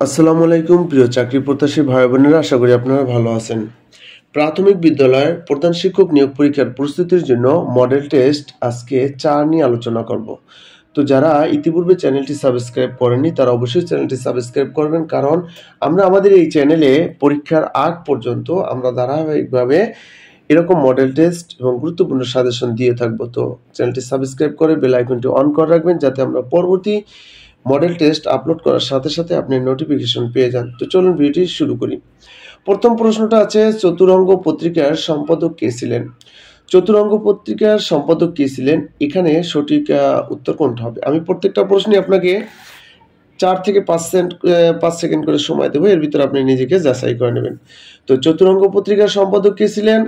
আসসালামু আলাইকুম প্রিয় চাকরি প্রত্যাশী ভাই বোনেরা, আশা করি আপনারা ভালো আছেন। প্রাথমিক বিদ্যালয়ের প্রধান শিক্ষক নিয়োগ পরীক্ষার প্রস্তুতির জন্য মডেল টেস্ট আজকে 4 নিয়ে আলোচনা করব। তো যারা ইতিপূর্বে চ্যানেলটি সাবস্ক্রাইব করেননি তারা অবশ্যই চ্যানেলটি সাবস্ক্রাইব করবেন, কারণ আমরা আমাদের এই চ্যানেলে পরীক্ষার আগ পর্যন্ত আমরা ধারাবাহিকভাবে এরকম মডেল টেস্ট এবং গুরুত্বপূর্ণ সাজেশন দিয়ে থাকবো। তো চ্যানেলটি সাবস্ক্রাইব করে বেল আইকনটি অন করে রাখবেন, যাতে আমরা পরবর্তী মডেল টেস্ট আপলোড করার সাথে সাথে আপনি নোটিফিকেশন পেয়ে যান। তো চলুন ভিডিওটি শুরু করি। প্রথম প্রশ্নটা আছে, চতুরঙ্গ পত্রিকার সম্পাদক কে ছিলেন? চতুরঙ্গ পত্রিকার সম্পাদক কে ছিলেন, এখানে সঠিক উত্তর কোনটা হবে? আমি প্রত্যেকটা প্রশ্নই আপনাকে 4 থেকে 5 সেকেন্ড করে সময় দেবো, এর ভিতরে আপনি নিজেকে যাচাই করে নেবেন। তো চতুরঙ্গ পত্রিকার সম্পাদক কে ছিলেন?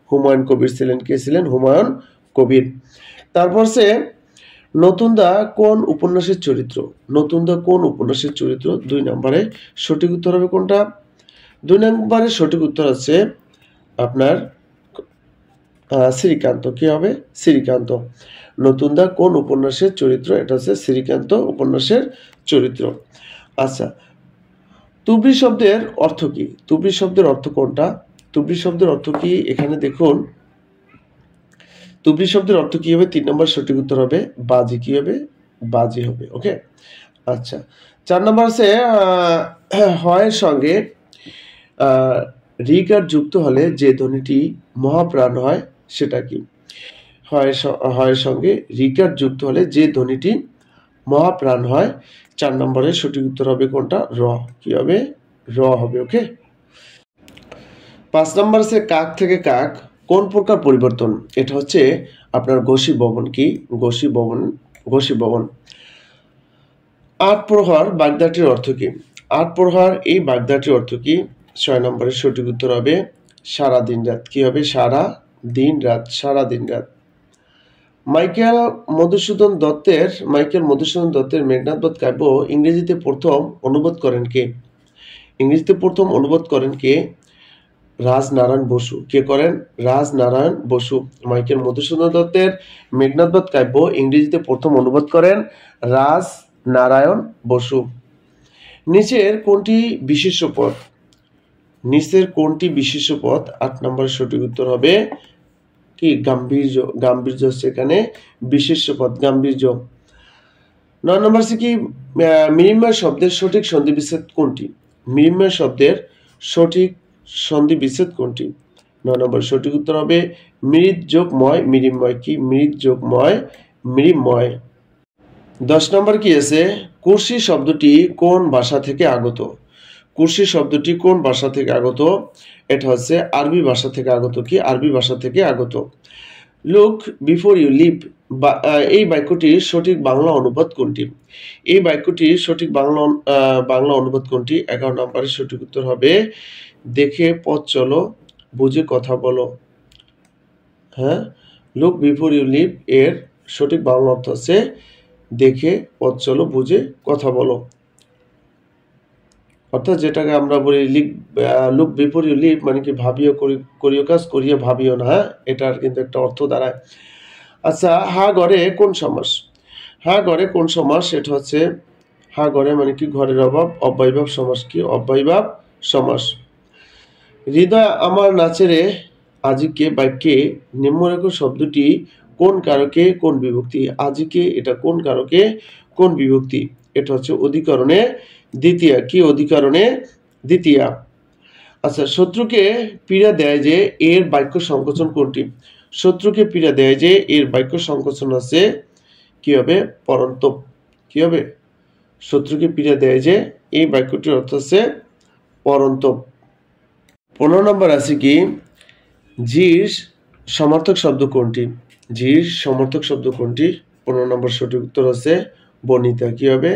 হুমায়ুন কবির ছিলেন। কে ছিলেন? হুমায়ুন কবির। তারপর সে নতুনদা কোন উপন্যাসের চরিত্র? নতুনদা কোন উপন্যাসের চরিত্র? 2 নম্বরে সঠিক উত্তর হবে কোনটা? 2 নম্বরে সঠিক উত্তর আছে আপনার শ্রীকান্ত। কি হবে? শ্রীকান্ত। নতুনদা কোন উপন্যাসের চরিত্র? এটা হচ্ছে শ্রীকান্ত উপন্যাসের চরিত্র। আচ্ছা, তুবড়ি শব্দের অর্থ কি? তুবড়ি শব্দের অর্থ কোনটা? তুবড়ি শব্দের অর্থ কি? এখানে দেখুন, তুবড়ি শব্দের অর্থ কি হবে? 3 নম্বর সঠিক উত্তর হবে বাজি। কি হবে? বাজি হবে। ওকে। আচ্ছা, 4 নম্বর আছে হয়ের সঙ্গে রিকার যুক্ত হলে যে ধ্বনিটি মহাপ্রাণ হয় সেটা কি? হয়ের সঙ্গে রিকার যুক্ত হলে যে ধ্বনিটি মহাপ্রাণ হয়। 4 নম্বরের সঠিক উত্তর হবে কোনটা? র। কি হবে? র হবে। ওকে। 5 নম্বর আছে কাক থেকে কাক কোন প্রকার পরিবর্তন? এটা হচ্ছে আপনার ঘোষীভবন। কি? ঘোষীভবন। 8 প্রহর বাগদাটির অর্থ কি? 8 প্রহর এই বাগদাটির অর্থ কি? 6 নম্বরের সঠিক উত্তর হবে সারা দিন রাত। কি হবে? সারা দিন রাত। সারা দিন রাত। মাইকেল মধুসূদন দত্তের মেঘনাদবধ কাব্য ইংরেজিতে প্রথম অনুবাদ করেন কে? ইংরেজিতে প্রথম অনুবাদ করেন কে? রাজনারায়ণ বসু। কে করেন? রাজনারায়ণ বসু। মাইকেল মধুসূদন দত্তের মেঘনাদবধ কাব্য ইংরেজিতে প্রথম অনুবাদ করেন রাজনারায়ণ বসু। নিচের কোনটি বিশেষ্য পদ? নিচের কোনটি বিশেষ্য পদ? 8 নম্বরের সঠিক উত্তর হবে কি? গাম্ভীর্য। গাম্ভীর্য হচ্ছে এখানে বিশেষ্য পদ, গাম্ভীর্য। 9 নম্বর হচ্ছে কি? মৃন্ময় শব্দের সঠিক সন্ধি বিচ্ছেদ কোনটি? মৃন্ময় শব্দের সঠিক সন্ধি বিচ্ছেদ কোনটি? 9 নম্বর সঠিক উত্তর হবে মৃৎ যোগ ময় মৃন্ময়। কি? মৃৎ যোগ ময় মৃন্ময়। 10 নম্বর কি আছে? কুরসি শব্দটি কোন ভাষা থেকে আগত? কুরসি শব্দটি কোন ভাষা থেকে আগত? এটা হচ্ছে আরবি ভাষা থেকে আগত। কি? আরবি ভাষা থেকে আগত। লুক বিফোর ইউ লিভ এই বাক্যটির সঠিক বাংলা অনুবাদ কোনটি? এই বাক্যটির সঠিক বাংলা অনুবাদ কোনটি? 11 নম্বরের সঠিক উত্তর হবে দেখে পথ চলো, বুঝে কথা বলো। হ্যাঁ, লুক বিফোর ইউ লিভ এর সঠিক বাংলা অর্থ আছে দেখে পথ চলো, বুঝে কথা বলো। অর্থাৎ যেটাকে আমরা বলি লুক বিফোর ইউ লিভ মানে কি ভাবিও করিও কাজ, করিয়া ভাবিও না। হ্যাঁ, এটার কিন্তু একটা অর্থ দাঁড়ায়। আচ্ছা, হা ঘরে কোন সমাস? হা ঘরে কোন সমাস? এটা হচ্ছে হা ঘরে মানে কি ঘরের অভাব, অব্যয়ভাব সমাস। কি? অব্যয়ভাব সমাস। হৃদয় আমার নাচেরে আজিকে বাক্যে নিম্নরেখ শব্দটি কোন কারকে কোন বিভক্তি? আজিকে এটা কোন কারকে কোন বিভক্তি? এটা হচ্ছে অধিকরণে দ্বিতীয়া। কি? অধিকরণে দ্বিতীয়া। আচ্ছা, শত্রুকে পীড়া দেয় যে এর বাক্য সংকোচন কোনটি? শত্রুকে পীড়া দেয় যে এর বাক্য সংকোচন আছে কি হবে? পরন্তপ। কি হবে? শত্রুকে পীড়া দেয় যে এই বাক্যটির অর্থ আছে পরন্তপ। 15 নম্বর আছে কি? জির সমর্থক শব্দ কোনটি? জির সমর্থক শব্দ কোনটি? 15 নম্বর সঠিক উত্তর আছে বর্ণিতা। কি হবে?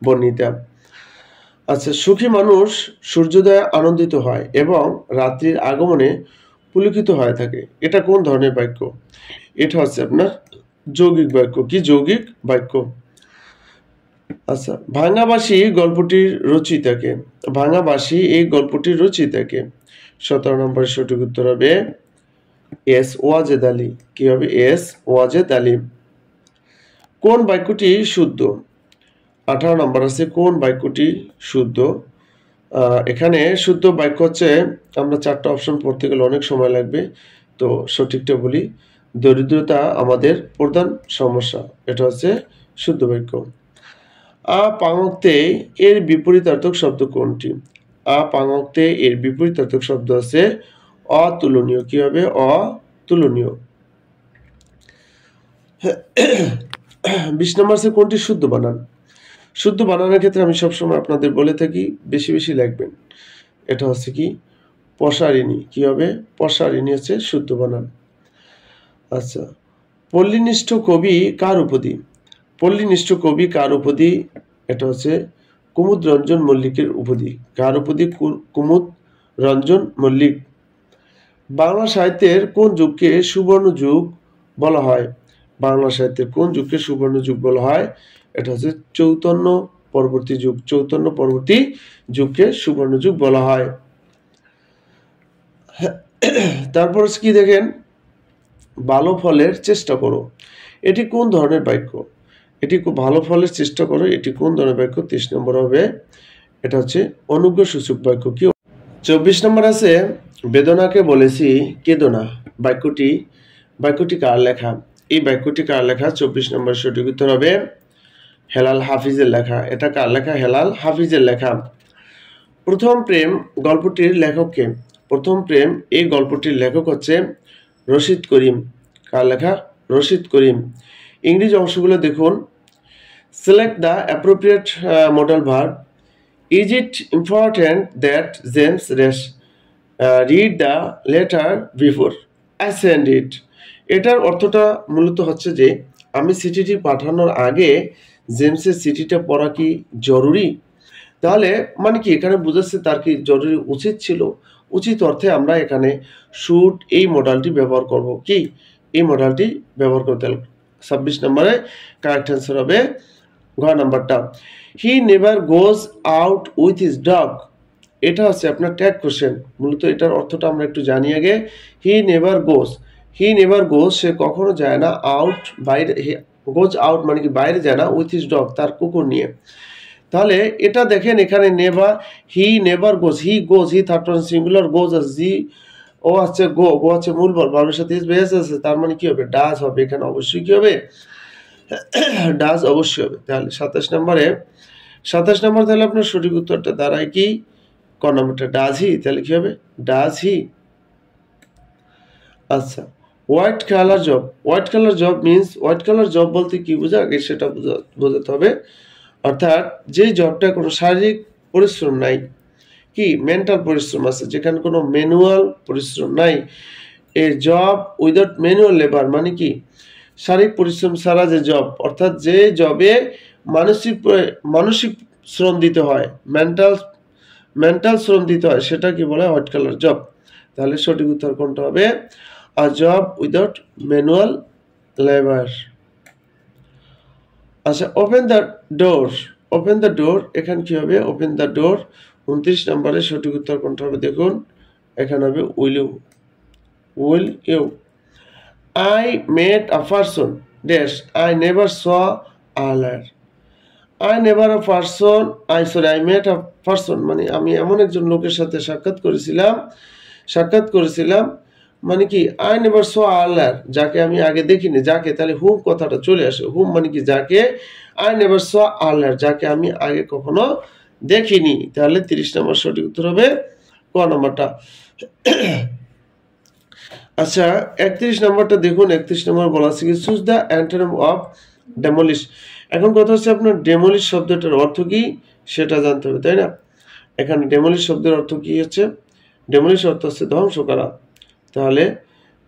বর্ণিতা। আচ্ছা, সুখী মানুষ সূর্যোদয়ে আনন্দিত হয় এবং রাত্রির আগমনে পুলকিত হয়ে থাকে। এটা কোন ধরনের বাক্য? এটা হচ্ছে আপনার যৌগিক বাক্য। কি? যৌগিক বাক্য। আচ্ছা, ভাঙাবাসী গল্পটির রচয়িতাকে? ভাঙাবাসী এই গল্পটির রচয়িতাকে? 17 নম্বরের সঠিক উত্তর হবে এস ওয়াজেদ আলী। কি হবে? এস ওয়াজেদ আলী। কোন বাক্যটি শুদ্ধ? 18 নম্বর আছে কোন বাক্যটি শুদ্ধ? এখানে শুদ্ধ বাক্য হচ্ছে, আমরা 4টা অপশন পড়তে গেলে অনেক সময় লাগবে, তো সঠিকটা বলি। দরিদ্রতা আমাদের প্রধান সমস্যা, এটা হচ্ছে শুদ্ধ বাক্য। আপাঙক্তে এর বিপরীতার্থক শব্দ কোনটি? আপাঙক্তে এর বিপরীতার্থক শব্দ আছে অতুলনীয়। কি হবে? অতুলনীয়। 20 নম্বর আছে কোনটি শুদ্ধ বানান? শুদ্ধ বানানোর ক্ষেত্রে আমি সবসময় আপনাদের বলে থাকি বেশি বেশি লিখবেন। এটা হচ্ছে কি পসারিণী। কি হবে? পসারিণী হচ্ছে শুদ্ধ বানান। আচ্ছা, পল্লীনিষ্ঠ কবি কার উপাধি? পল্লীনিষ্ঠ কবি কার উপাধি? এটা হচ্ছে কুমুদ রঞ্জন মল্লিকের উপাধি। কার উপাধি? কুমুদ রঞ্জন মল্লিক। বাংলা সাহিত্যের কোন যুগকে সুবর্ণ যুগ বলা হয়? বাংলা সাহিত্যের কোন যুগকে সুবর্ণ যুগ বলা হয়? এটা হচ্ছে চৈতন্য পরবর্তী যুগ। চৈতন্য পরবর্তী যুগকে সুবর্ণ যুগ বলা হয়। তারপর কি দেখেন, ভালো ফলের চেষ্টা করো, এটি কোন ধরনের বাক্য? এটি খুব ভালো ফলের চেষ্টা করো, এটি কোন ধরনের বাক্য? 30 নম্বর হবে, এটা হচ্ছে অনুজ্ঞা সূচক বাক্য। কি 24 নম্বর আছে বেদনাকে বলেছি কেঁদো না। বাক্যটি কার লেখা? এই বাক্যটি কার লেখা? 24 নম্বর সঠিক উত্তর হবে হেলাল হাফিজের লেখা। এটা কার লেখা? হেলাল হাফিজের লেখা। প্রথম প্রেম গল্পটির লেখককে? প্রথম প্রেম এই গল্পটির লেখক হচ্ছে রশিদ করিম। কার লেখা? রশিদ করিম। ইংরেজি অংশগুলো দেখুন। Select the appropriate modal verb. Is it important that James read the letter before I send ইট? এটার অর্থটা মূলত হচ্ছে যে আমি চিঠিটি পাঠানোর আগে জেমসের চিঠিটা পড়া কি জরুরি? তাহলে মানে কি এখানে বুঝাচ্ছে তার কি জরুরি উচিত ছিল? উচিত অর্থে আমরা এখানে শুড এই মডেলটি ব্যবহার করব। কি এই মডেলটি ব্যবহার করতে? 26 নম্বরে কারেক্ট অ্যান্সার হবে ঘ নাম্বারটা। He never goes out with his dog. এটা হচ্ছে আপনার ট্যাগ কোশ্চেন। মূলত এটার অর্থটা আমরা একটু জানি আগে। হি নেভার গোজ সে কখনো যায় না, আউট বাইরে, গোজ আউট মানে কি বাইরে যায় না, উইথ হিজ ডগ তার কুকুর নিয়ে। তাহলে এটা দেখেন এখানে never goes he third person singular, goes আছে জি, ও আছে গো আছে মূল বল, ভার্বের সাথে ইজ বেস আছে, তার মানে কি হবে? ডাজ হবে। এখানে অবশ্যই কি হবে? ডাজ অবশ্যই হবে। তাহলে 27 নম্বর তাহলে আপনার সঠিক উত্তরটা দাঁড়ায় কি? ক নম্বরটা ডাজ হি। তাহলে কি হবে? Does he. আচ্ছা, হোয়াইট কালার জব বলতে কি বোঝা আগে সেটা বোঝাতে হবে। অর্থাৎ যে জবটা কোনো শারীরিক পরিশ্রম নাই, কি মেন্টাল পরিশ্রম আছে, যেখানে কোনো ম্যানুয়াল পরিশ্রম নাই। এ জব উইদাউট ম্যানুয়াল লেবার মানে কি শারীরিক পরিশ্রম ছাড়া যে জব, অর্থাৎ যে জবে মানসিক শ্রম দিতে হয়, মেন্টাল শ্রম দিতে হয়, সেটা কি বলে? White colour job. তাহলে সঠিক উত্তর কোনটা হবে? আ জব উইদাউট ম্যানুয়াল লেবার। আচ্ছা, ওপেন দ্য ডোর এখানে কি হবে? Open the door. 29 নম্বরে সঠিক উত্তর কোনটা হবে? দেখুন এখানে হবে will you. I met a person dash I never saw a liar. I met a person মানে আমি এমন একজন লোকের সাথে সাক্ষাৎ করেছিলাম মানে কি I never saw a liar, যাকে আমি আগে দেখিনি, যাকে, তাহলে হুম কথাটা চলে আসে। হুম মানে কি যাকে, I never saw a liar যাকে আমি আগে কখনো দেখিনি। তাহলে 30 নম্বর সঠিক উত্তর হবে ক নম্বরটা। আচ্ছা, 31 নম্বরটা দেখুন। 31 নম্বর বলা আছে কি choose the antonym of demolish. এখন কথা হচ্ছে আপনার ডেমোলিশ শব্দটার অর্থ কি সেটা জানতে হবে, তাই না? এখানে ডেমোলিশ শব্দের অর্থ কি হচ্ছে? ডেমোলিশ অর্থ হচ্ছে ধ্বংস করা। তাহলে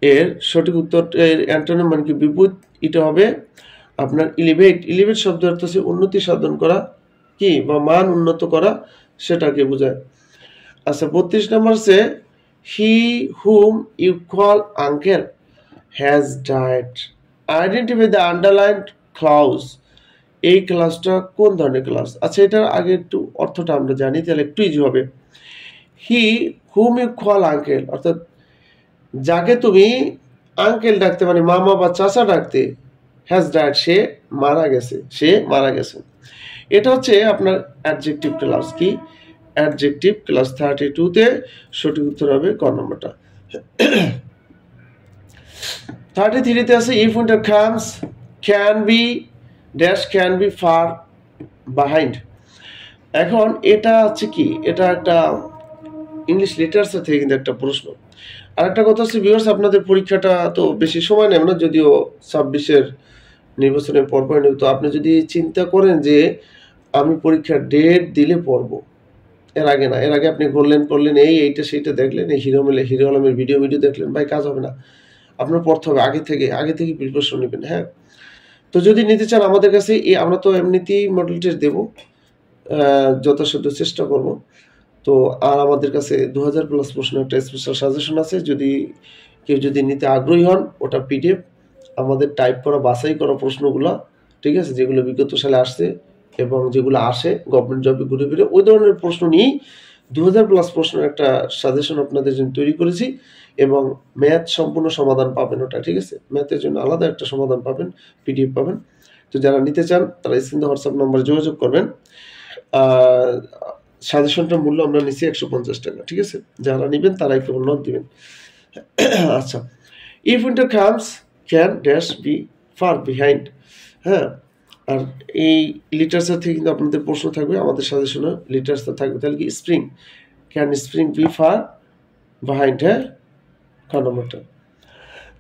এর সঠিক উত্তর, এর অ্যান্টোনিম মানে কি বিপরীত, এটা হবে আপনার ইলিভেট শব্দের অর্থ হচ্ছে উন্নতি সাধন করা, কি বা মান উন্নত করা, সেটাকে বোঝায়। আচ্ছা, 32 নম্বর হচ্ছে he whom you call uncle has died. Identify the underlined clause. এই ক্লাসটা কোন ধরনের ক্লাস? আচ্ছা, এটার আগে একটু অর্থটা আমরা জানি, তাহলে একটু ইজি হবে। হি হুম ইউ কল আঙ্কেল অর্থাৎ যাকে তুমি আঙ্কেল ডাকতে মানে মামা বা চাচা ডাকতে, হ্যাজ ডায়েড সে মারা গেছে। এটা হচ্ছে আপনার অ্যাডজেক্টিভ ক্লাস। কি অ্যাডজেক্টিভ ক্লাস 32-তে সঠিক উত্তর হবে ক নম্বরটা। 33-তে আছে if winter comes can be dash can be far behind. এখন এটা হচ্ছে কি, এটা একটা ইংলিশ লিটারেচার থেকে কিন্তু একটা প্রশ্ন। আর একটা কথা হচ্ছে ভিউয়ার্স, আপনাদের পরীক্ষাটা তো বেশি সময় নেবে না, যদিও 26-এর নির্বাচনের পরপর নেব। তো আপনি যদি চিন্তা করেন যে আমি পরীক্ষার ডেট দিলে পড়বো, এর আগে না, এর আগে আপনি করলেন এইটা সেইটা দেখলেন, এই হিরো আলমের ভিডিও দেখলেন, ভাই কাজ হবে না। আপনার পড়তে হবে আগে থেকে প্রিপারেশন নেবেন। হ্যাঁ, তো যদি নিতে চান আমাদের কাছে, আমরা তো এমনিতেই মডেল টেস্ট দেবো, যথাসাধ্য চেষ্টা করব। তো আর আমাদের কাছে 2000+ প্রশ্ন একটা স্পেশাল সাজেশন আছে, কেউ যদি নিতে আগ্রহী হন, ওটা পিডিএফ আমাদের টাইপ করা বাছাই করা প্রশ্নগুলো, ঠিক আছে, যেগুলো বিগত সালে আসছে এবং যেগুলো আসে গভর্নমেন্ট জবে ঘুরে ফিরে, ওই ধরনের প্রশ্ন নিয়েই 2000+ প্রশ্নের একটা সাজেশন আপনাদের জন্য তৈরি করেছি। এবং ম্যাথ সম্পূর্ণ সমাধান পাবেন ওটা, ঠিক আছে, ম্যাথের জন্য আলাদা একটা সমাধান পাবেন, পিডিএফ পাবেন। তো যারা নিতে চান তারা স্ক্রিনে হোয়াটসঅ্যাপ নম্বরে যোগাযোগ করবেন। সাজেশনটার মূল্য আমরা নিচ্ছি 150 টাকা, ঠিক আছে, যারা নেবেন তারাই কেবল নোট দিবেন। আচ্ছা, if winter comes can dash B far behind. হ্যাঁ, আর এই লিটারেচার থেকে কিন্তু আপনাদের প্রশ্ন থাকবে, আমাদের সাজেশনে লিটারেচার থাকবে। তাহলে কি spring can spring be far behind. হ্যাঁ, ক নম্বরটা।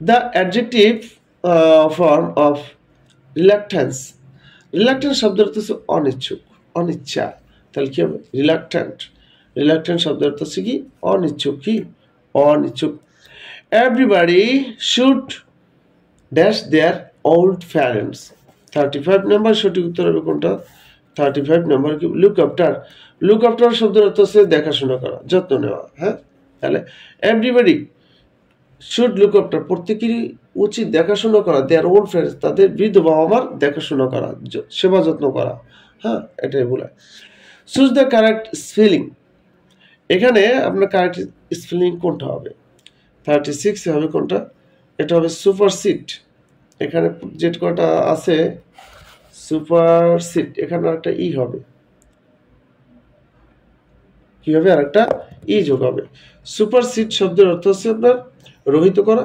The adjective form of reluctance. Reluctance শব্দের অর্থ হচ্ছে অনিচ্ছুক, অনিচ্ছা। তাহলে কি হবে? রিলাক্ট্যান্ট শব্দের অর্থ হচ্ছে কি? অনিচ্ছুক। কি? অনিচ্ছুক। Everybody should dash their old parents. 35 number সঠিক উত্তর হবে কোনটা? 35 নম্বর কি? লুক আফটার শব্দের অর্থ হচ্ছে দেখাশোনা করা, যত্ন নেওয়া। হ্যাঁ, তাহলে এভরিবডি শুড লুক আফটার, প্রত্যেকেরই উচিত দেখাশোনা করা দেয়ার ওল্ড প্যারেন্টস, তাদের বৃদ্ধ বাবা মার দেখাশোনা করা, সেবা যত্ন করা। হ্যাঁ, এটাই বলে। Choose the correct spelling. এখানে আপনার কারেক্ট স্পেলিং কোনটা হবে? 36 হবে কোনটা? এটা হবে সুপারসিড। এখানে যে কটা আছে সুপারসিড, এখানে আরেকটা ই হবে, কি হবে? আরেকটা ই যোগ হবে। সুপারসিড শব্দের অর্থ হচ্ছে আপনার রহিত করা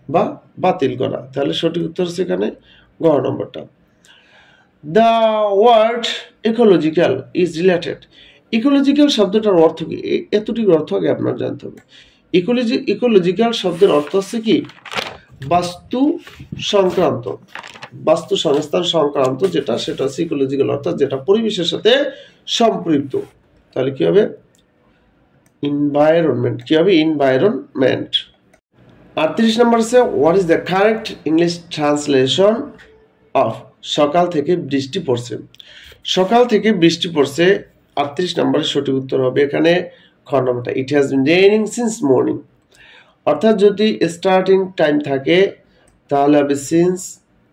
বা বাতিল করা। তাহলে সঠিক উত্তর হচ্ছে এখানে গ নম্বরটা। The word ecological is related. Ecological শব্দটার অর্থ কি? এতটুকু অর্থ আগে আপনার জানতে হবে। ইকোলজিক্যাল শব্দের অর্থ হচ্ছে কি? বাস্তু সংক্রান্ত, বাস্তু সংস্থান সংক্রান্ত যেটা, সেটা হচ্ছে ইকোলজিক্যাল, অর্থাৎ যেটা পরিবেশের সাথে সম্পৃক্ত। তাহলে কি হবে? এনভায়রনমেন্ট। কি হবে? এনভায়রনমেন্ট। 38 নম্বর আছে what is the correct English translation of সকাল থেকে বৃষ্টি পড়ছে। সকাল থেকে বৃষ্টি পড়ছে 38 নম্বরের সঠিক উত্তর হবে এখানে খ নম্বরটা। It has been raining since morning. অর্থাৎ যদি স্টার্টিং টাইম থাকে তাহলে হবে সিন্স,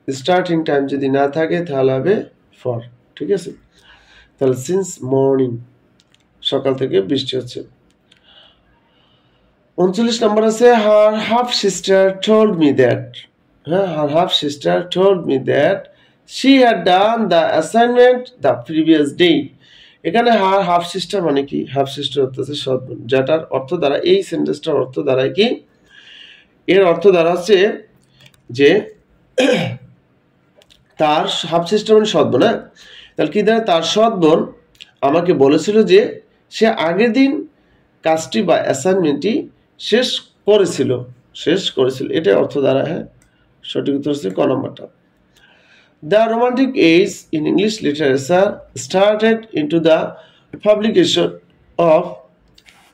স্টার্টিং টাইম যদি না থাকে তাহলে হবে ফর, ঠিক আছে। তাহলে সিন্স মর্নিং, সকাল থেকে বৃষ্টি হচ্ছে। 39 নম্বর আছে her half sister told me that. হ্যাঁ, her half sister told me that she had done the assignment the previous day. এখানে হার হাফ সিস্টার মানে কি? হাফ সিস্টার অর্থ হচ্ছে সৎ বোন, যেটার অর্থ দ্বারা এই সেন্টেন্সটার অর্থ দ্বারাই কি? এর অর্থ দ্বারা হচ্ছে যে তার হাফ সিস্টার মানে সৎ বোন। হ্যাঁ, তাহলে কি দ্বারা? তার সৎ বোন আমাকে বলেছিল যে সে আগের দিন কাজটি বা অ্যাসাইনমেন্টটি শেষ করেছিল, এটা অর্থ দ্বারা। হ্যাঁ, সঠিক উত্তর হচ্ছে ক নম্বরটা। The Romantic Age in English literature started into the publication of,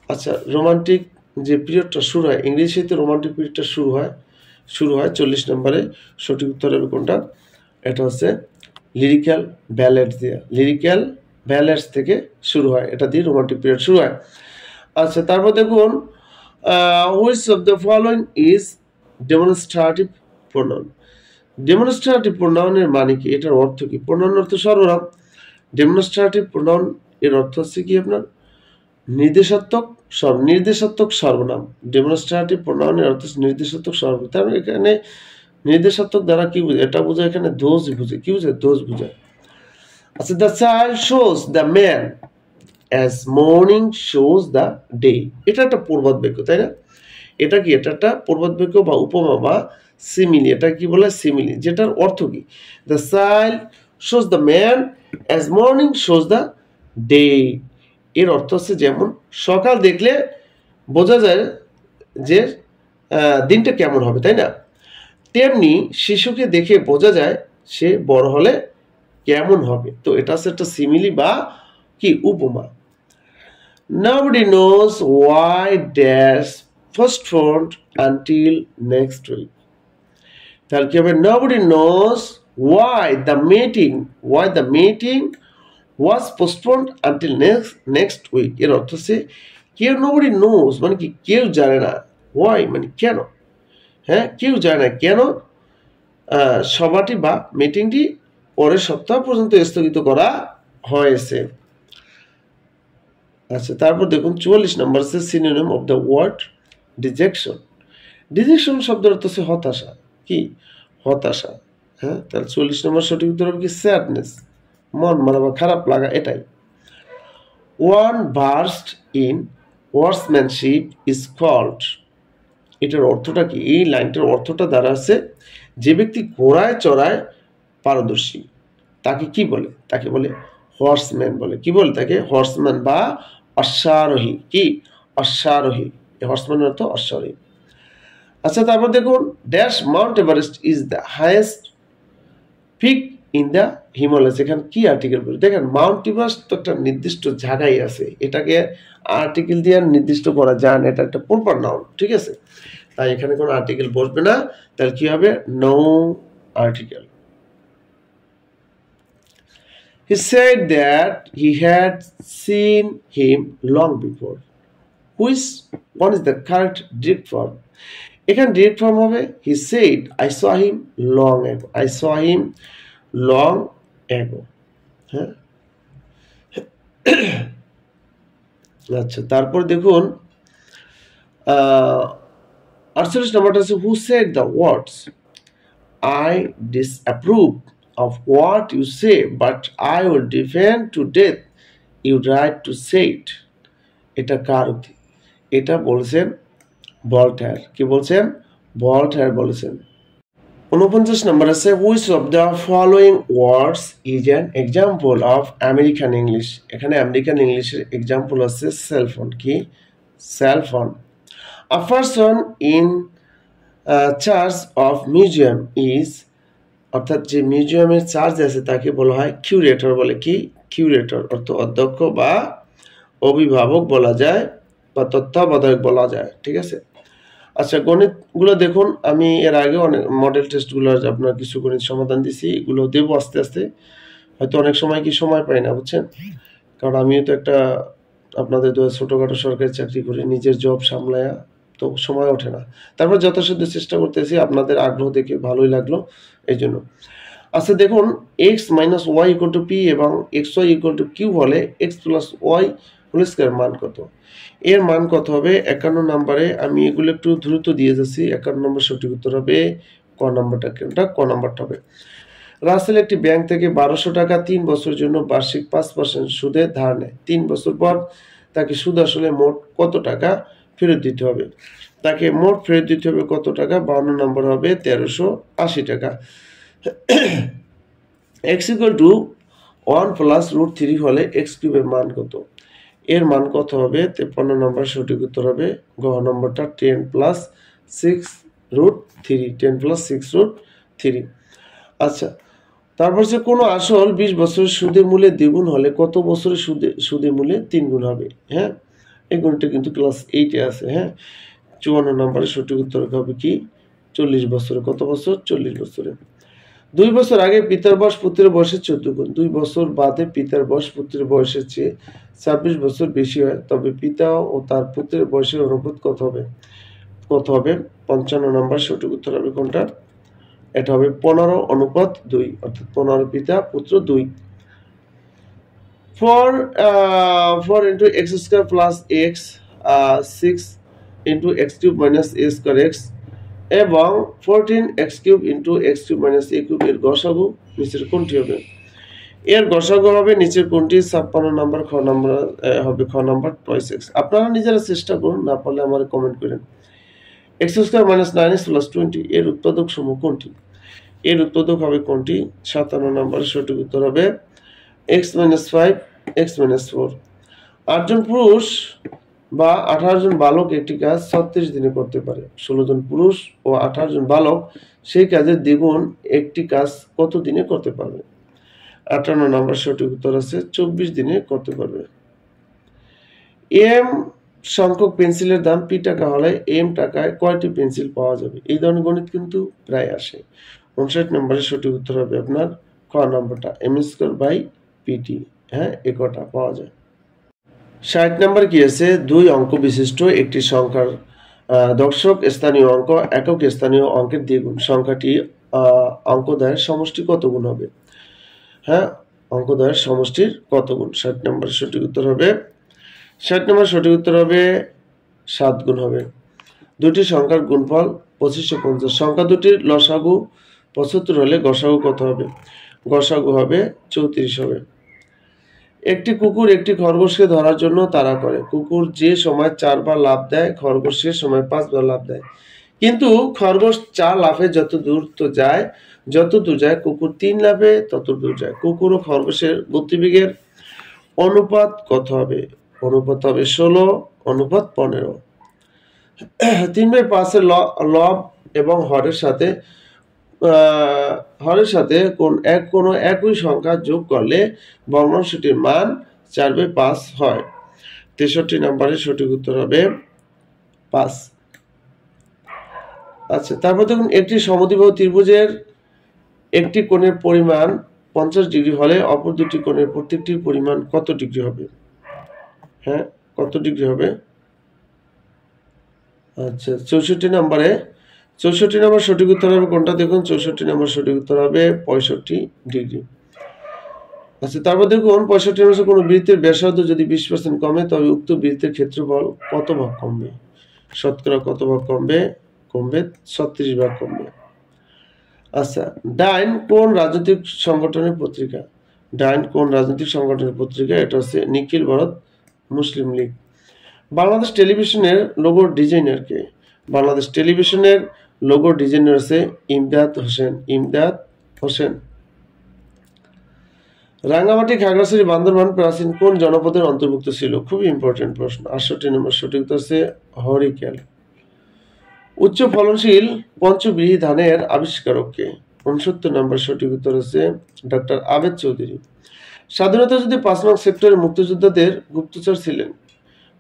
আচ্ছা, রোমান্টিক যে পিরিয়ডটা শুরু হয়, ইংরেজিতে রোমান্টিক পিরিয়ডটা শুরু হয় 40 নম্বরে সঠিক উত্তর হবে কোনটা? এটা হচ্ছে লিরিক্যাল ব্যালেডস দিয়ে, লিরিক্যাল ব্যালেডস থেকে শুরু হয়, এটা দিয়ে রোমান্টিক পিরিয়ড শুরু হয়। আচ্ছা, তারপর দেখুন which of the following is demonstrative pronoun. Demonstrative প্রোনাউনের মানে কি? এটার অর্থ কি? প্রোনাউন অর্থ সর্বনাম। ডেমনস্ট্রেটিভ প্রোনাউন এর অর্থ হচ্ছে কি আপনার? নির্দেশাত্মক সর্বনাম। ডেমনস্ট্রেটিভ প্রোনাউনের অর্থ নির্দেশাত্মক সর্বনাম। তার মানে এখানে নির্দেশাত্মক দ্বারা কি বোঝায়? এটা বোঝায় এখানে দোষ বোঝায়। কি বোঝায়? দোষ বোঝায়। আচ্ছা, the child shows the man as morning shows the day. এটা একটা প্রবাদ বাক্য, তাই না? এটা কি? এটা একটা প্রবাদ বাক্য বা উপমা বা সিমিলি। এটা কি বলে? সিমিলি, যেটার অর্থ কি? The child shows the man as morning shows the day. এর অর্থ হচ্ছে যেমন সকাল দেখলে বোঝা যায় যে দিনটা কেমন হবে, তাই না? তেমনি শিশুকে দেখে বোঝা যায় সে বড় হলে কেমন হবে। তো এটা হচ্ছে একটা সিমিলি বা কি উপমা। Nobody knows why dash postponed until next week. তাহলে কি হবে? Nobody knows why the meeting was postponed until next week. এর অর্থ হচ্ছে কেউ, nobody knows মানে কি? কেউ জানে না। Why মানে কেন? হ্যাঁ, কেউ জানে না কেন সভাটি বা মিটিংটি পরের সপ্তাহ পর্যন্ত স্থগিত করা হয়েছে। আচ্ছা, তারপর দেখুন 44 নম্বর আছে synonym of the word dejection. Dejection শব্দের অর্থ হচ্ছে হতাশা। কি? হতাশা। হ্যাঁ, তাহলে 44 নম্বর সঠিক উত্তর হবে কি? স্যাডনেস, মন মারা বা খারাপ লাগা। এটাই। One versed in swordsmanship is called. এটার অর্থটা কি? এই লাইনটার অর্থটা দাঁড়াচ্ছে যে ব্যক্তি ঘোড়ায় চড়ায় পারদর্শী তাকে কি বলে? তাকে বলে হর্সম্যান বলে। কি বলে তাকে? হর্সম্যান বা অশ্বারোহী। কি? অশ্বারোহী। হর্সম্যানের অর্থ অশ্বারোহী। আচ্ছা, তারপর দেখুন dash Mount Everest is the highest peak in the Himalayas. এখানে কি আর্টিকেল বলে? দেখেন, মাউন্ট এভারেস্ট তো একটা নির্দিষ্ট জায়গায় আছে, এটাকে আর্টিকেল দিয়ে নির্দিষ্ট করা যায় না, এটা একটা প্রপার নাউন। ঠিক আছে, তাই এখানে কোনো আর্টিকেল বসবে না। তাহলে কি হবে? No article. He said that he had seen him long before. Which one is the correct direct form? এখানে direct form হবে he said I saw him long ago. I saw him long ago. হ্যাঁ, আচ্ছা, তারপর দেখুন 48 নম্বরটা আছে who said the words I disapprove of what you say but I will defend to death you right to say it. এটা কার উক্তি? এটা বলেছেন ভলটেয়ার। কি বলছেন? ভলটেয়ার বলেছেন। 49 নম্বর আছে which of the following words is an example of American English? এখানে American ইংলিশের এক্সাম্পল আছে সেলফোন। কি? Cellphone. A person in charge of museum is, অর্থাৎ যে মিউজিয়ামের চার্জ আছে তাকে বলা হয় কিউরেটর বলে। কি? কিউরেটর অর্থ অধ্যক্ষ বা অভিভাবক বলা যায় বা তত্ত্বাবধায়ক বলা যায়। ঠিক আছে। আচ্ছা, গণিতগুলো দেখুন, আমি এর আগে অনেক মডেল টেস্টগুলোর আপনার কিছু গণিত সমাধান দিছি, এগুলো দেবো আস্তে আস্তে। হয়তো অনেক সময় কি সময় পাই না, বুঝছেন, কারণ আমিও তো একটা আপনাদের ছোটোখাটো সরকারি চাকরি করি, নিজের জব সামলায়া তো সময় ওঠে না। তারপর যথাসাধ্য চেষ্টা করতেছি, আপনাদের আগ্রহ দেখে ভালোই লাগলো এই জন্য। আচ্ছা, দেখুন X minus Y equal to P এবং X Y equal to Q হলে X plus Y whole square মান কত? এর মান কত হবে? 51 নম্বরে আমি এগুলো একটু দ্রুত দিয়ে যাচ্ছি। 51 নম্বর সঠিক উত্তর হবে ক নম্বরটা। কোনটা? ক নম্বরটা হবে। রাসেল একটি ব্যাংক থেকে 1200 টাকা 3 বছরের জন্য বার্ষিক 5% সুদে ধার নেয়। 3 বছর পর তাকে সুদ আসলে মোট কত টাকা ফেরত দিতে হবে? তাকে মোট ফেরত দিতে হবে কত টাকা? 52 নম্বর হবে 1380 টাকা। x equal to 1 plus root 3 হলে এক্স কিউবের মান কত? এর মান কত হবে? 53 নম্বর সঠিক উত্তর হবে গ নম্বরটা 10 প্লাস 6 রুট 3। 10 plus 6 root 3। আচ্ছা, তারপর যে কোনো আসল 20 বছরের সুদে মূল্যে দ্বিগুণ হলে কত বছরের সুদে মূল্যে 3 গুণ হবে? হ্যাঁ, এই গুণটা কিন্তু ক্লাস 8-এ আছে। হ্যাঁ, 54 নম্বরের সঠিক উত্তর হবে কি? 40 বছরে। কত বছর? 40 বছরে। 2 বছর আগে পিতার বয়স পুত্রের বয়সের 14 গুণ। 2 বছর বাদে পিতার বয়স পুত্রের বয়সের চেয়ে 26 বছর বেশি হয়, তবে পিতা ও তার পুত্রের বয়সের অনুপাত কত হবে? কত হবে? 55 নম্বর সঠিক উত্তর হবে কোনটা? এটা হবে 15:2, অর্থাৎ 15 পিতা পুত্র 2। 4 into x square plus x 6 into x cube minus a square x এবং 14 x cube into x cube minus a cube এর গসাগু নিচের কোনটি হবে? এর গসাগু হবে নিচের কোনটি 56 নাম্বার খ নাম্বার হবে খ নাম্বার টয়েস এক্স। আপনারা নিজেরা চেষ্টা করুন, না পারলে আমার কমেন্ট করেন। X square minus 9x plus 20 এর উৎপাদক সমূহ কোনটি? এর উৎপাদক হবে কোনটি? 57 নম্বরের সঠিক উত্তর হবে x মাইনাস 5 x মাইনাস 4। 8 জন পুরুষ বা 18 জন বালক একটি কাজ 36 দিনে করতে পারে। 16 জন পুরুষ ও 18 জন বালক সেই কাজের দ্বিগুণ একটি কাজ কত দিনে করতে পারবে? 58 নম্বর সঠিক উত্তর আছে 24 দিনে করতে পারবে। এম সংখ্যক পেন্সিলের দাম পি টাকা হলে এম টাকায় কয়টি পেন্সিল পাওয়া যাবে? এই ধরনের গণিত কিন্তু প্রায় আসে। 59 নম্বরের সঠিক উত্তর হবে আপনার ক নম্বরটা, এম স্কোয়ার বাই পিটি। হ্যাঁ, এ কটা পাওয়া যায়। 60 নম্বর কি আছে? 2 অঙ্ক বিশিষ্ট একটি সংখ্যার দশক স্থানীয় অঙ্ক একক স্থানীয় অঙ্কের দ্বিগুণ সংখ্যাটি অঙ্কদ্বয়ের সমষ্টি কত গুণ হবে? হ্যাঁ, অঙ্কদ্বয়ের সমষ্টির কত গুণ? 60 নম্বরের সঠিক উত্তর হবে 60 নম্বর সঠিক উত্তর হবে 7 গুণ হবে। দুটি সংখ্যার গুণফল 2550। সংখ্যা দুটির লসাগু 75 হলে গসাগু কত হবে? গসাগু হবে 34 হবে। একটি কুকুর একটি খরগোশকে ধরার জন্য তাড়া করে। কুকুর যে সময় 4 বার লাফ দেয়, খরগোশ সে সময় 5 বার লাফ দেয়। কিন্তু খরগোশ 4 লাফে যত দূর যায়, কুকুর 3 লাফে তত দূর যায়। কুকুর ও খরগোশের গতিবেগের অনুপাত কত হবে? অনুপাত হবে 16 অনুপাত 15। 3/5 এর লব এবং হরের সাথে কোনো একই সংখ্যা যোগ করলে ভগ্নাংশটির মান 4/5 হয়। 63 নম্বরের সঠিক উত্তর হবে 5। আচ্ছা, তারপর দেখুন একটি সমদ্বিবাহু ত্রিভুজের একটি কোণের পরিমাণ 50 ডিগ্রি হলে অপর দুটি কোণের প্রত্যেকটির পরিমাণ কত ডিগ্রি হবে? হ্যাঁ, কত ডিগ্রি হবে? আচ্ছা, 64 নম্বর সঠিক উত্তর হবে কোনটা? দেখুন 64 নম্বর সঠিক উত্তর হবে 65 ডিগ্রি। আচ্ছা, তারপর দেখুন 65 নম্বর কোনো বৃত্তের ব্যাসার্ধ যদি 20% কমে তবে উক্ত বৃত্তের ক্ষেত্রফল কত ভাগ কমবে? শতকরা কত ভাগ কমবে? 36 ভাগ কমবে। আচ্ছা, ডাইন কোন রাজনৈতিক সংগঠনের পত্রিকা? ডাইন কোন রাজনৈতিক সংগঠনের পত্রিকা? এটা হচ্ছে নিখিল ভারত মুসলিম লীগ। বাংলাদেশ টেলিভিশনের লোগোর ডিজাইনার কে? বাংলাদেশ টেলিভিশনের লোগোর ডিজাইনার আছে ইমদাদ হোসেন। রাঙ্গামাটি, খাগড়াছড়ি, বান্দরবান প্রাচীন কোন জনপদের অন্তর্ভুক্ত ছিল? খুবই ইম্পর্টেন্ট প্রশ্ন। 68 নম্বর সঠিক উত্তর আছে হরিকেল। উচ্চ ফলনশীল পঞ্চব্রীহি ধানের আবিষ্কারক কে? 69 নম্বর সঠিক উত্তর আছে ডক্টর আবেদ চৌধুরী। স্বাধীনতা যুদ্ধে 5 নং সেক্টরের মুক্তিযোদ্ধাদের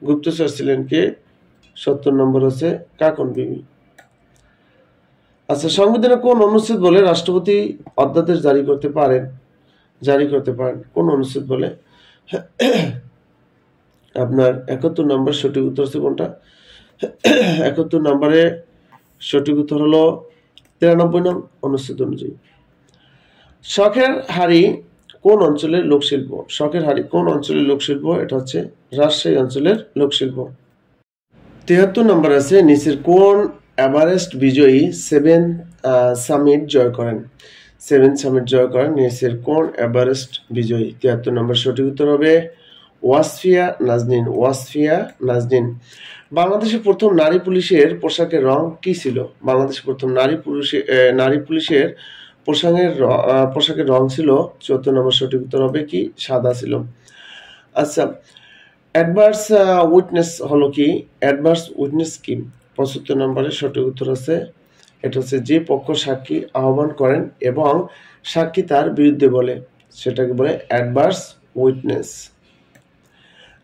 গুপ্তচর ছিলেন কে? 70 নম্বর আছে কাকন বিবি। আচ্ছা, সংবিধানে কোন অনুচ্ছেদ বলে রাষ্ট্রপতি অধ্যাদেশ জারি করতে পারেন? কোন অনুচ্ছেদ বলে? আপনার 71 নম্বর সঠিক উত্তর আছে কোনটা? 71 নম্বরে সঠিক উত্তর হলো 93 নং অনুচ্ছেদ অনুযায়ী। শখের হাড়ি কোন অঞ্চলের লোকশিল্প? এটা হচ্ছে রাজশাহী অঞ্চলের লোকশিল্প। 73 নম্বর আছে নিচের কোন এভারেস্ট বিজয়ী 7 সামিট জয় করেন? নিচের কোন এভারেস্ট বিজয়ী? 73 নম্বর সঠিক উত্তর হবে ওয়াসফিয়া নাজনীন। বাংলাদেশের প্রথম নারী পুলিশের পোশাকের রং কি ছিল? বাংলাদেশের প্রথম নারী পুলিশের পোশাকের রং ছিল 74 নম্বর সঠিক উত্তর হবে কি সাদা ছিল। আচ্ছা, অ্যাডভার্স উইটনেস হলো কি? অ্যাডভার্স উইটনেস কি? 75 নম্বরের সঠিক উত্তর আছে এটা হচ্ছে যে পক্ষ সাক্ষী আহ্বান করেন এবং সাক্ষী তার বিরুদ্ধে বলে সেটাকে বলে অ্যাডভার্স উইটনেস।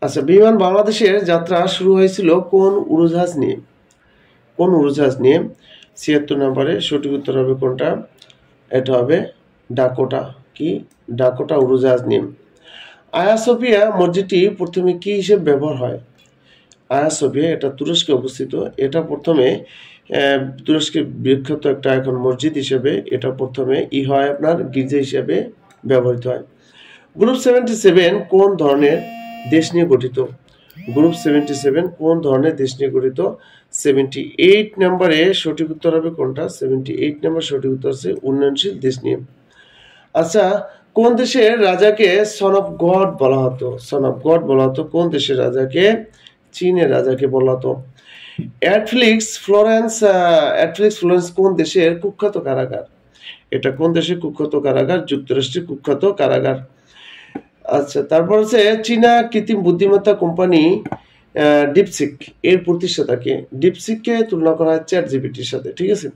আচ্ছা, বিমান বাংলাদেশের যাত্রা শুরু হয়েছিল কোন উড়োজাহাজ নিয়ে? 76 নম্বরে সঠিক উত্তর হবে কোনটা? এটা হবে ডাকোটা উড়োজাহাজ নিয়ে। আয়া সোফিয়া মসজিদটি প্রথমে কি হিসেবে ব্যবহার হয়? আয়া সোফিয়া এটা তুরস্কে অবস্থিত। এটা প্রথমে তুরস্কের বিখ্যাত একটা এখন মসজিদ হিসেবে এটা প্রথমে হয় আপনার গির্জা হিসেবে ব্যবহৃত হয়। গ্রুপ 77 কোন ধরনের দেশ নিয়ে গঠিত? 78 নম্বরে সঠিক উত্তর হবে কোনটা? 78 নম্বর সঠিক উত্তর আছে উন্নয়নশীল দেশ নিয়ে। আচ্ছা, কোন দেশের রাজাকে সন অফ গড বলা হতো? সন অফ গড বলা হতো কোন দেশের রাজাকে? চীনের রাজাকে বলা হতো। অ্যাটফ্লিক্স ফ্লোরেন্স কোন দেশের কুখ্যাত কারাগার? এটা কোন দেশের কুখ্যাত কারাগার? যুক্তরাষ্ট্রের কুখ্যাত কারাগার। আচ্ছা, তারপর হচ্ছে চীনা কৃত্রিম বুদ্ধিমত্তা কোম্পানি ডিপসিক এর প্রতিষ্ঠাতাকে। ডিপসিককে তুলনা করা হয় চ্যাট জিপিটির সাথে, ঠিক আছে।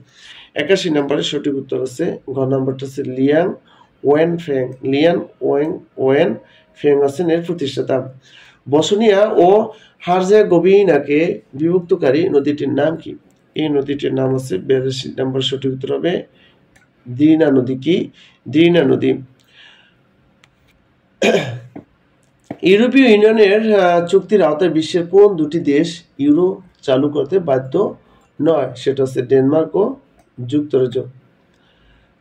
81 নম্বরের সঠিক উত্তর হচ্ছে ঘ নাম্বারটা হচ্ছে Liang Wen Feng. Wen Feng আছেন এর প্রতিষ্ঠাতা। বসনিয়া ও হার্জেগোভিনাকে বিভক্তকারী নদীটির নাম কি? এই নদীটির নাম হচ্ছে 82 নম্বর সঠিক উত্তর হবে দ্রিনা নদী। কি? দ্রিনা নদী। ইউরোপীয় ইউনিয়নের চুক্তির আওতায় বিশ্বের কোন দুটি দেশ ইউরো চালু করতে বাধ্য নয়? সেটা হচ্ছে ডেনমার্ক ও যুক্তরাজ্য।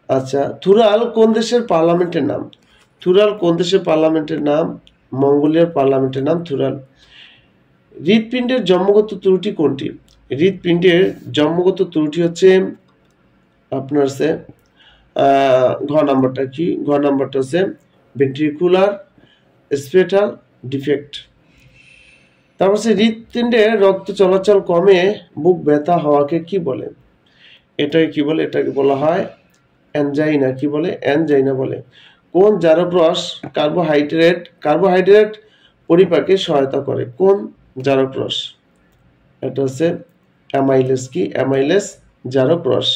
আচ্ছা, থুরাল কোন দেশের পার্লামেন্টের নাম? থুরাল কোন দেশের পার্লামেন্টের নাম? মঙ্গোলিয়ার পার্লামেন্টের নাম থুরাল। হৃৎপিণ্ডের জন্মগত ত্রুটি কোনটি? হৃৎপিণ্ডের জন্মগত ত্রুটি হচ্ছে আপনার হচ্ছে ঘ নাম্বারটা কি? ঘ নাম্বারটা হচ্ছে ভেন্ট্রিকুলার স্পেটাল ডিফেক্ট। তারপর হচ্ছে হৃৎপিণ্ডে রক্ত চলাচল কমে বুক ব্যথা হওয়াকে কি বলে? এটাকে কি বলে? এটাকে বলা হয় অ্যানজাইনা। কি বলে? অ্যানজাইনা বলে। কোন জারক রস কার্বোহাইড্রেট পরিপাকে সহায়তা করে? কোন জারক রস? এটা হচ্ছে অ্যামাইলেস। কি? অ্যামাইলেস জারক রস।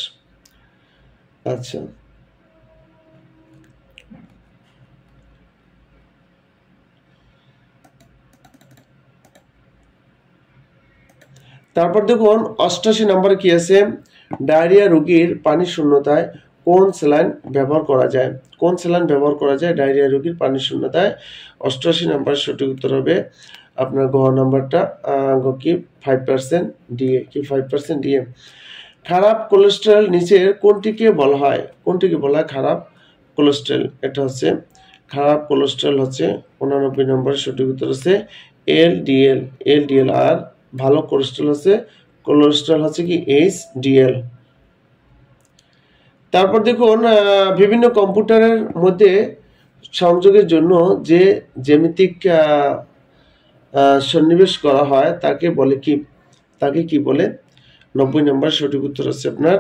আচ্ছা, তারপর দেখুন 88 নম্বরে কি আছে? ডায়রিয়া রোগীর পানি শূন্যতায় কোন স্যালাইন ব্যবহার করা যায়? কোন স্যালাইন ব্যবহার করা যায় ডায়রিয়া রোগীর পানি শূন্যতায়? 88 নম্বরের সঠিক উত্তর হবে আপনার গ নাম্বারটা কি 5% ডিএ। কি 5% ডিএ। খারাপ কোলেস্টেরল নিচের কোনটিকে বলা হয়? কোনটিকে বলা হয় খারাপ কোলেস্টেরল? এটা হচ্ছে খারাপ কোলেস্টেরল হচ্ছে 89 নম্বরের সঠিক উত্তর হচ্ছে এলডিএল। এলডিএল। আর ভালো কোলেস্টেরল হচ্ছে কি এইচডিএল। তারপর দেখুন বিভিন্ন কম্পিউটারের মধ্যে সংযোগের জন্য যে জ্যামিতিক সন্নিবেশ করা হয় তাকে বলে কি? তাকে কি বলে? 90 নম্বর সঠিক উত্তর হচ্ছে আপনার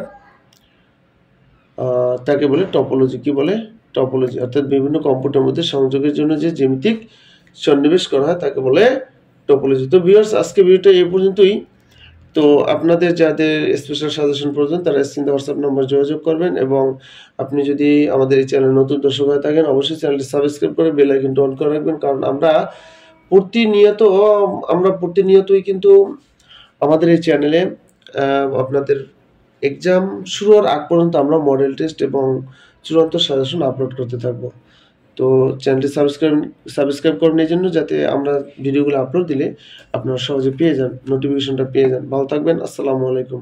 তাকে বলে টপোলজি। কি বলে? টপোলজি। অর্থাৎ বিভিন্ন কম্পিউটারের মধ্যে সংযোগের জন্য যে জ্যামিতিক সন্নিবেশ করা হয় তাকে বলে টপোলজি। তো ভিউয়ার্স, আজকে ভিডিওটা এই পর্যন্তই। তো আপনাদের যাদের স্পেশাল সাজেশন প্রয়োজন তারা স্ক্রিনে হোয়াটসঅ্যাপ নম্বর যোগাযোগ করবেন, এবং আপনি যদি আমাদের এই চ্যানেলে নতুন দর্শক হয়ে থাকেন অবশ্যই চ্যানেলটি সাবস্ক্রাইব করে বেল আইকনটি অন করে রাখবেন, কারণ আমরা প্রতিনিয়তই কিন্তু আমাদের এই চ্যানেলে আপনাদের এক্সাম শুরু হওয়ার আগ পর্যন্ত আমরা মডেল টেস্ট এবং চূড়ান্ত সাজেশন আপলোড করতে থাকবো। তো চ্যানেলটি সাবস্ক্রাইব করুন এই জন্য, যাতে আমরা ভিডিওগুলো আপলোড দিলে আপনারা সহজে পেয়ে যান, নোটিফিকেশনটা পেয়ে যান। ভালো থাকবেন। আসসালামু আলাইকুম।